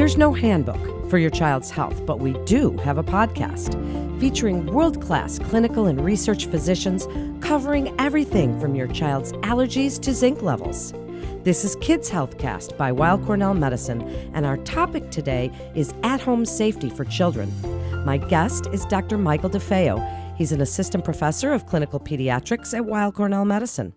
There's no handbook for your child's health, but we do have a podcast featuring world-class clinical and research physicians covering everything from your child's allergies to zinc levels. This is Kids Healthcast by Weill Cornell Medicine, and our topic today is at-home safety for children. My guest is Dr. Michael DeFeo. He's an assistant professor of clinical pediatrics at Weill Cornell Medicine.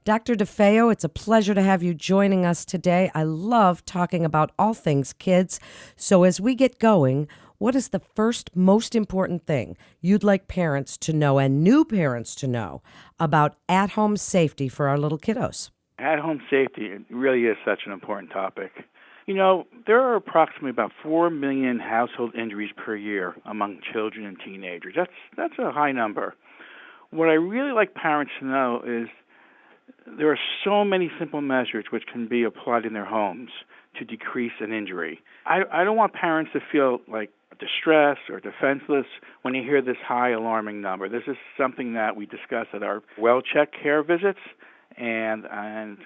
Dr. DeFeo, it's a pleasure to have you joining us today. I love talking about all things kids. So as we get going, what is the first most important thing you'd like parents to know and new parents to know about at-home safety for our little kiddos? At-home safety really is such an important topic. You know, there are approximately about 4 million household injuries per year among children and teenagers. That's a high number. What I really like parents to know is there are so many simple measures which can be applied in their homes to decrease an injury. I don't want parents to feel like distressed or defenseless when they hear this high alarming number. This is something that we discuss at our well-check care visits and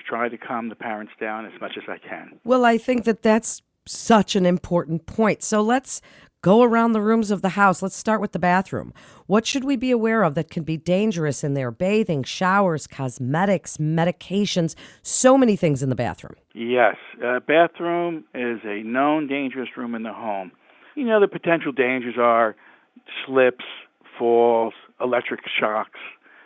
try to calm the parents down as much as I can. Well, I think that's such an important point. So let's go around the rooms of the house. Let's start with the bathroom. What should we be aware of that can be dangerous in there? Bathing, showers, cosmetics, medications, so many things in the bathroom. Yes, bathroom is a known dangerous room in the home. You know, the potential dangers are slips, falls, electric shocks,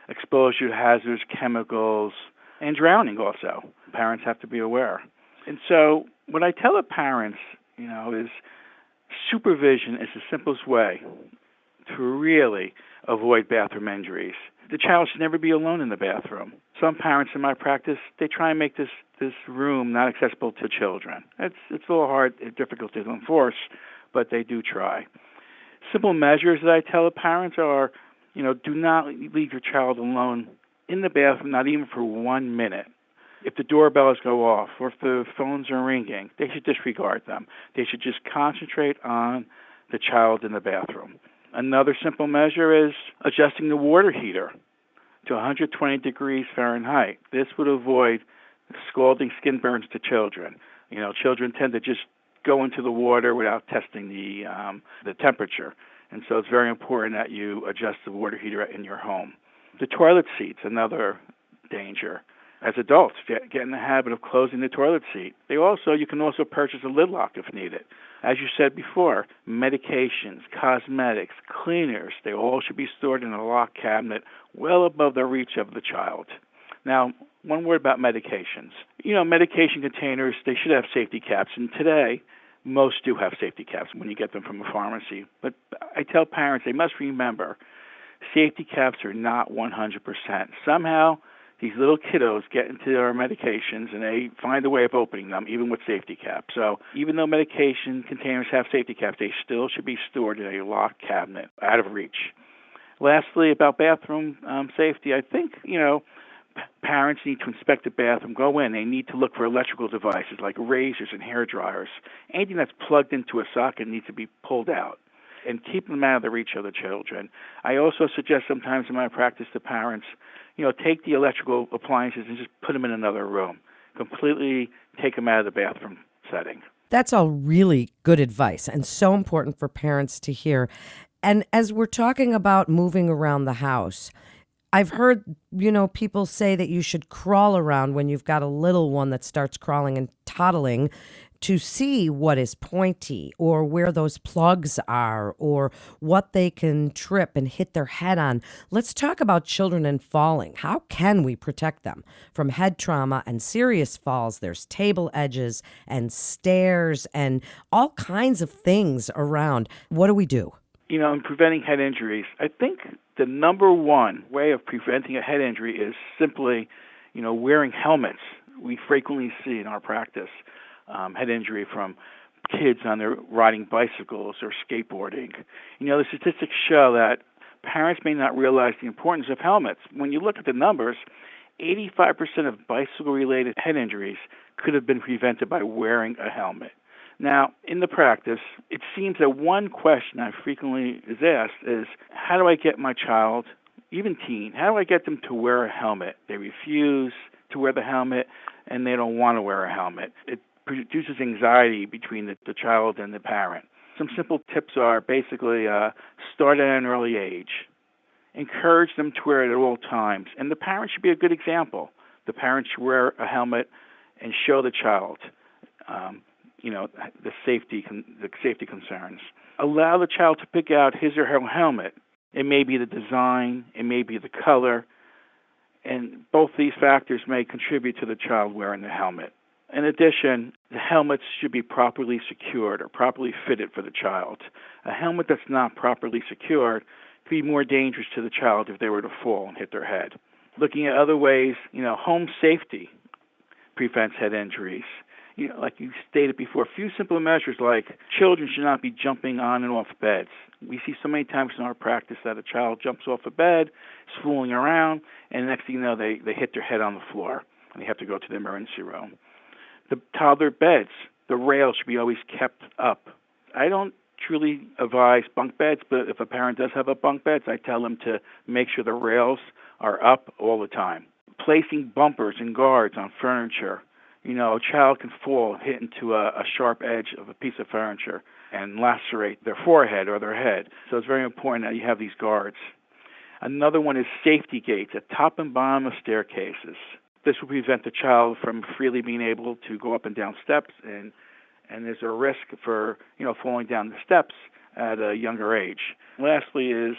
exposure to hazardous chemicals, and drowning also. Parents have to be aware. And so what I tell the parents, is supervision is the simplest way to really avoid bathroom injuries. The child should never be alone in the bathroom. Some parents in my practice, they try and make this room not accessible to children. It's a little hard, difficult to enforce, but they do try. Simple measures that I tell the parents are, do not leave your child alone in the bathroom, not even for 1 minute. If the doorbells go off or if the phones are ringing, they should disregard them. They should just concentrate on the child in the bathroom. Another simple measure is adjusting the water heater to 120 degrees Fahrenheit. This would avoid scalding skin burns to children. Children tend to just go into the water without testing the temperature. And so it's very important that you adjust the water heater in your home. The toilet seat's another danger. As adults, get in the habit of closing the toilet seat. You can also purchase a lid lock if needed. As you said before, medications, cosmetics, cleaners, they all should be stored in a locked cabinet well above the reach of the child. Now, one word about medications. Medication containers, they should have safety caps, and today, most do have safety caps when you get them from a pharmacy. But I tell parents they must remember, safety caps are not 100%. Somehow, these little kiddos get into their medications and they find a way of opening them, even with safety caps. So even though medication containers have safety caps, they still should be stored in a locked cabinet out of reach. Lastly, about bathroom safety, I think, parents need to inspect the bathroom, go in. They need to look for electrical devices like razors and hair dryers. Anything that's plugged into a socket needs to be pulled out and keep them out of the reach of the children. I also suggest sometimes in my practice to parents, take the electrical appliances and just put them in another room. Completely take them out of the bathroom setting. That's all really good advice and so important for parents to hear. And as we're talking about moving around the house, I've heard, people say that you should crawl around when you've got a little one that starts crawling and toddling to see what is pointy or where those plugs are or what they can trip and hit their head on. Let's talk about children and falling. How can we protect them from head trauma and serious falls? There's table edges and stairs and all kinds of things around. What do we do? In preventing head injuries, I think the number one way of preventing a head injury is simply, wearing helmets. We frequently see in our practice head injury from kids on their riding bicycles or skateboarding. The statistics show that parents may not realize the importance of helmets. When you look at the numbers, 85% of bicycle-related head injuries could have been prevented by wearing a helmet. Now, in the practice, it seems that one question I frequently is asked is, how do I get my child, even teen, how do I get them to wear a helmet? They refuse to wear the helmet, and they don't want to wear a helmet. It produces anxiety between the child and the parent. Some simple tips are basically start at an early age. Encourage them to wear it at all times. And the parent should be a good example. The parent should wear a helmet and show the child, the safety concerns. Allow the child to pick out his or her helmet. It may be the design, it may be the color, and both these factors may contribute to the child wearing the helmet. In addition, the helmets should be properly secured or properly fitted for the child. A helmet that's not properly secured could be more dangerous to the child if they were to fall and hit their head. Looking at other ways, home safety prevents head injuries. Like you stated before, a few simple measures like children should not be jumping on and off beds. We see so many times in our practice that a child jumps off a bed, is fooling around, and the next thing you know, they hit their head on the floor, and they have to go to the emergency room. The toddler beds, the rails should be always kept up. I don't truly advise bunk beds, but if a parent does have a bunk bed, I tell them to make sure the rails are up all the time. Placing bumpers and guards on furniture. A child can fall and hit into a sharp edge of a piece of furniture and lacerate their forehead or their head. So it's very important that you have these guards. Another one is safety gates at top and bottom of staircases. This will prevent the child from freely being able to go up and down steps, and there's a risk for falling down the steps at a younger age. Lastly is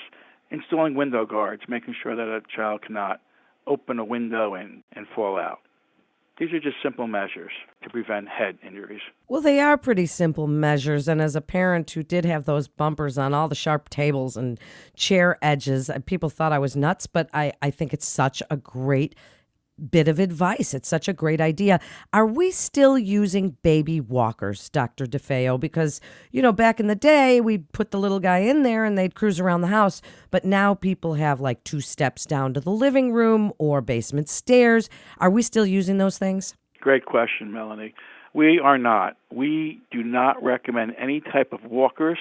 installing window guards, making sure that a child cannot open a window and fall out. These are just simple measures to prevent head injuries. Well, they are pretty simple measures. And as a parent who did have those bumpers on all the sharp tables and chair edges, people thought I was nuts, but I think it's such a great bit of advice. It's such a great idea. Are we still using baby walkers, Dr. DeFeo? Because, back in the day, we put the little guy in there and they'd cruise around the house. But now people have like 2 steps down to the living room or basement stairs. Are we still using those things? Great question, Melanie. We are not. We do not recommend any type of walkers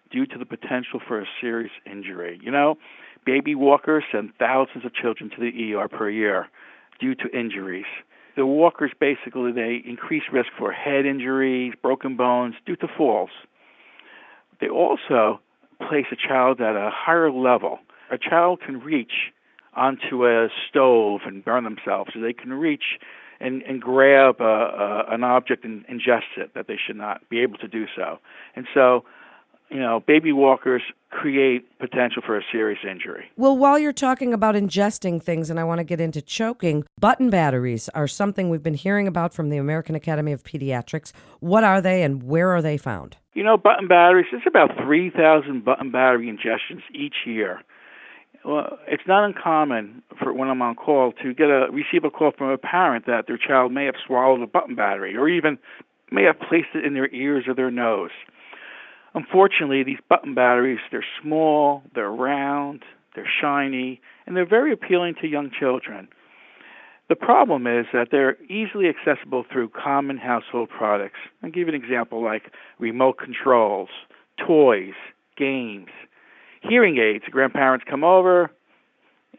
due to the potential for a serious injury. Baby walkers send thousands of children to the ER per year due to injuries. The walkers basically, they increase risk for head injuries, broken bones due to falls. They also place a child at a higher level. A child can reach onto a stove and burn themselves. So they can reach and grab an object and ingest it, that they should not be able to do so. And so, baby walkers create potential for a serious injury. Well, while you're talking about ingesting things, and I want to get into choking, button batteries are something we've been hearing about from the American Academy of Pediatrics. What are they and where are they found? Button batteries, there's about 3,000 button battery ingestions each year. Well, it's not uncommon for when I'm on call to receive a call from a parent that their child may have swallowed a button battery or even may have placed it in their ears or their nose. Unfortunately, these button batteries, they're small, they're round, they're shiny, and they're very appealing to young children. The problem is that they're easily accessible through common household products. I'll give you an example like remote controls, toys, games, hearing aids. Grandparents come over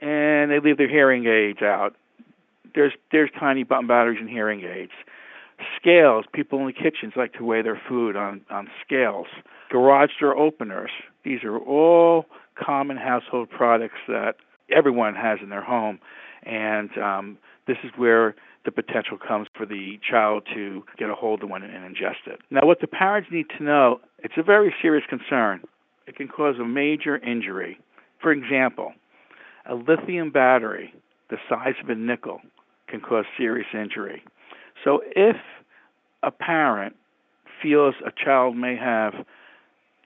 and they leave their hearing aids out. There's tiny button batteries in hearing aids. Scales, people in the kitchens like to weigh their food on scales. Garage door openers, these are all common household products that everyone has in their home. And this is where the potential comes for the child to get a hold of one and ingest it. Now, what the parents need to know, it's a very serious concern. It can cause a major injury. For example, a lithium battery the size of a nickel can cause serious injury. So if a parent feels a child may have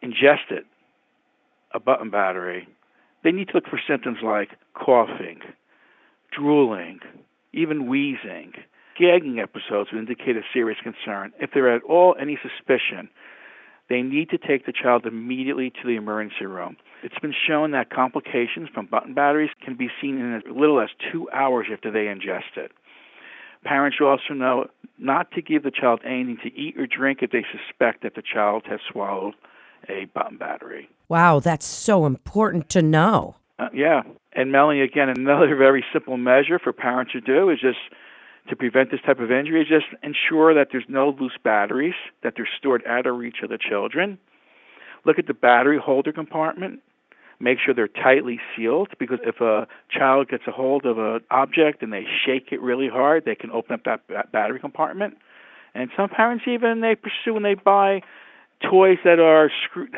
ingested a button battery, they need to look for symptoms like coughing, drooling, even wheezing. Gagging episodes would indicate a serious concern. If there are at all any suspicion, they need to take the child immediately to the emergency room. It's been shown that complications from button batteries can be seen in as little as 2 hours after they ingest it. Parents should also know not to give the child anything to eat or drink if they suspect that the child has swallowed a button battery. Wow, that's so important to know. Yeah. And Melanie, again, another very simple measure for parents to do is just to prevent this type of injury is just ensure that there's no loose batteries, that they're stored out of reach of the children. Look at the battery holder compartment. Make sure they're tightly sealed, because if a child gets a hold of an object and they shake it really hard, they can open up that battery compartment. And some parents even, they pursue and they buy toys that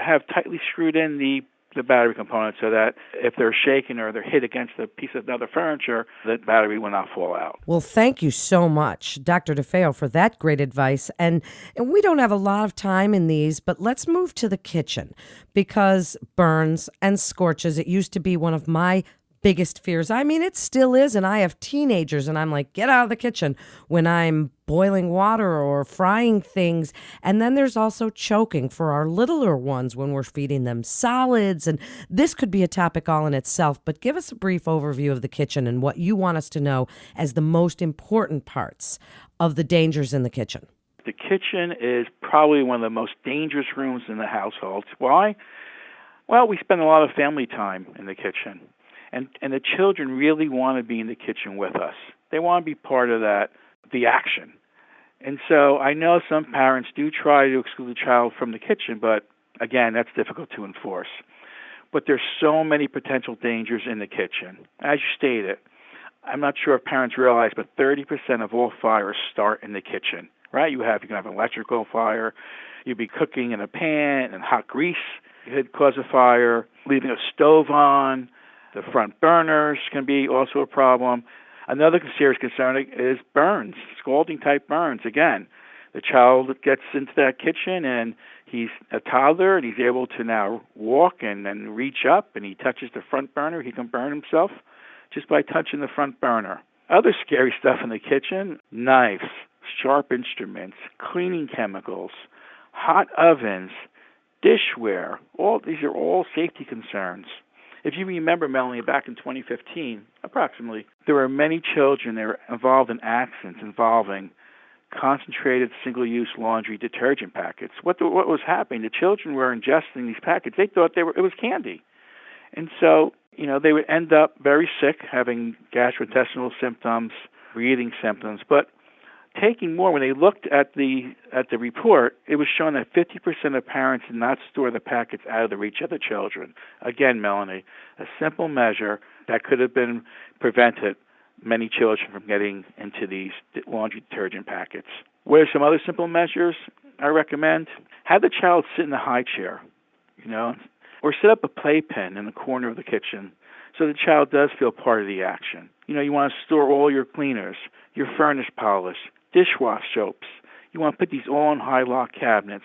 have tightly screwed in the battery component, so that if they're shaken or they're hit against a piece of other furniture, the battery will not fall out. Well, thank you so much, Dr. DeFeo, for that great advice. And we don't have a lot of time in these, but let's move to the kitchen, because burns and scorches, it used to be one of my biggest fears. I mean, it still is, and I have teenagers, and I'm like, get out of the kitchen when I'm boiling water or frying things. And then there's also choking for our littler ones when we're feeding them solids, and this could be a topic all in itself, but give us a brief overview of the kitchen and what you want us to know as the most important parts of the dangers in the kitchen. The kitchen is probably one of the most dangerous rooms in the household. Why? Well, we spend a lot of family time in the kitchen. And the children really want to be in the kitchen with us. They want to be part of the action. And so I know some parents do try to exclude the child from the kitchen, but again, that's difficult to enforce. But there's so many potential dangers in the kitchen. As you stated, I'm not sure if parents realize, but 30% of all fires start in the kitchen, right? You can have an electrical fire. You'd be cooking in a pan and hot grease. It could cause a fire. Leaving a stove on. The front burners can be also a problem. Another serious concern is burns, scalding-type burns. Again, the child gets into that kitchen, and he's a toddler, and he's able to now walk and then reach up, and he touches the front burner. He can burn himself just by touching the front burner. Other scary stuff in the kitchen: knives, sharp instruments, cleaning chemicals, hot ovens, dishware. These are all safety concerns. If you remember, Melanie, back in 2015, approximately, there were many children that were involved in accidents involving concentrated single-use laundry detergent packets. What was happening? The children were ingesting these packets. They thought it was candy. And so, they would end up very sick, having gastrointestinal symptoms, breathing symptoms. But taking more, when they looked at the report, it was shown that 50% of parents did not store the packets out of the reach of the children. Again, Melanie, a simple measure that could have been prevented many children from getting into these laundry detergent packets. What are some other simple measures I recommend? Have the child sit in a high chair, or set up a playpen in the corner of the kitchen so the child does feel part of the action. You want to store all your cleaners, your furnace polish, dishwash soaps. You want to put these all in high lock cabinets.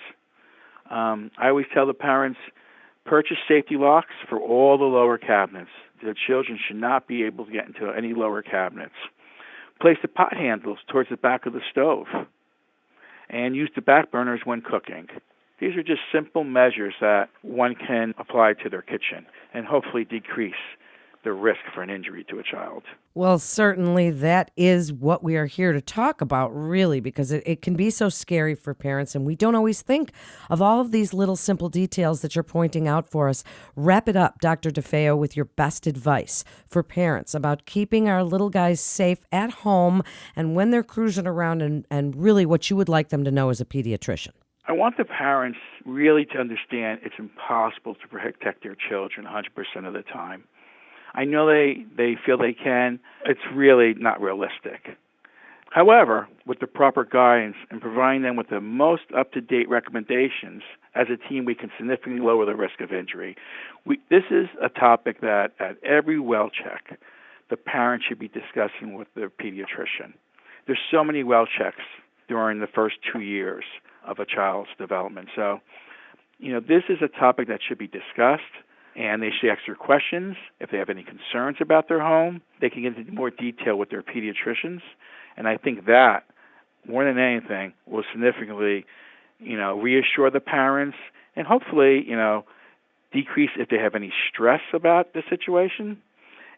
I always tell the parents, purchase safety locks for all the lower cabinets. The children should not be able to get into any lower cabinets. Place the pot handles towards the back of the stove, and use the back burners when cooking. These are just simple measures that one can apply to their kitchen and hopefully decrease the risk for an injury to a child. Well, certainly that is what we are here to talk about, really, because it can be so scary for parents, and we don't always think of all of these little simple details that you're pointing out for us. Wrap it up, Dr. DeFeo, with your best advice for parents about keeping our little guys safe at home and when they're cruising around, and really what you would like them to know as a pediatrician. I want the parents really to understand it's impossible to protect their children 100% of the time. I know they feel they can. It's really not realistic. However, with the proper guidance and providing them with the most up-to-date recommendations, as a team, we can significantly lower the risk of injury. This is a topic that at every well check, the parent should be discussing with their pediatrician. There's so many well checks during the first 2 years of a child's development. So, this is a topic that should be discussed. And they should ask their questions. If they have any concerns about their home, they can get into more detail with their pediatricians. And I think that, more than anything, will significantly, reassure the parents and hopefully, decrease if they have any stress about the situation.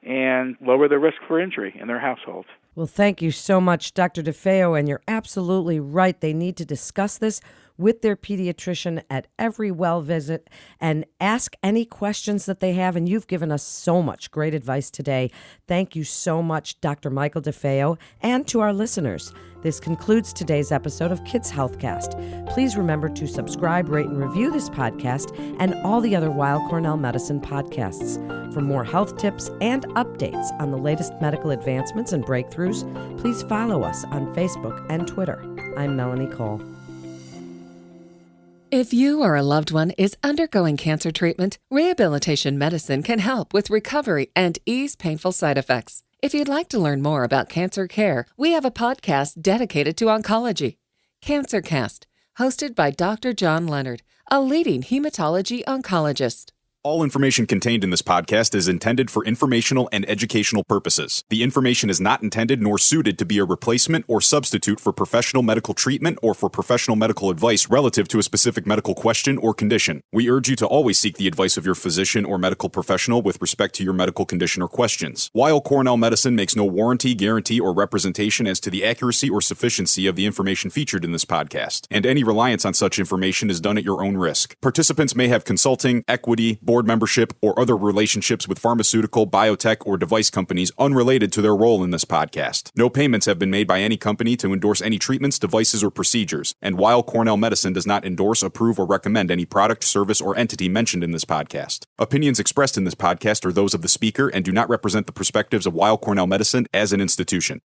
and lower the risk for injury in their household. Well, thank you so much, Dr. DeFeo, and you're absolutely right. They need to discuss this with their pediatrician at every well visit and ask any questions that they have. And you've given us so much great advice today. Thank you so much, Dr. Michael DeFeo, and to our listeners. This concludes today's episode of Kids Healthcast. Please remember to subscribe, rate, and review this podcast and all the other Weill Cornell Medicine podcasts. For more health tips and updates on the latest medical advancements and breakthroughs, please follow us on Facebook and Twitter. I'm Melanie Cole. If you or a loved one is undergoing cancer treatment, rehabilitation medicine can help with recovery and ease painful side effects. If you'd like to learn more about cancer care, we have a podcast dedicated to oncology. CancerCast, hosted by Dr. John Leonard, a leading hematology oncologist. All information contained in this podcast is intended for informational and educational purposes. The information is not intended nor suited to be a replacement or substitute for professional medical treatment or for professional medical advice relative to a specific medical question or condition. We urge you to always seek the advice of your physician or medical professional with respect to your medical condition or questions. Weill Cornell Medicine makes no warranty, guarantee, or representation as to the accuracy or sufficiency of the information featured in this podcast, and any reliance on such information is done at your own risk. Participants may have consulting, equity, board membership, or other relationships with pharmaceutical, biotech, or device companies unrelated to their role in this podcast. No payments have been made by any company to endorse any treatments, devices, or procedures, and Weill Cornell Medicine does not endorse, approve, or recommend any product, service, or entity mentioned in this podcast. Opinions expressed in this podcast are those of the speaker and do not represent the perspectives of Weill Cornell Medicine as an institution.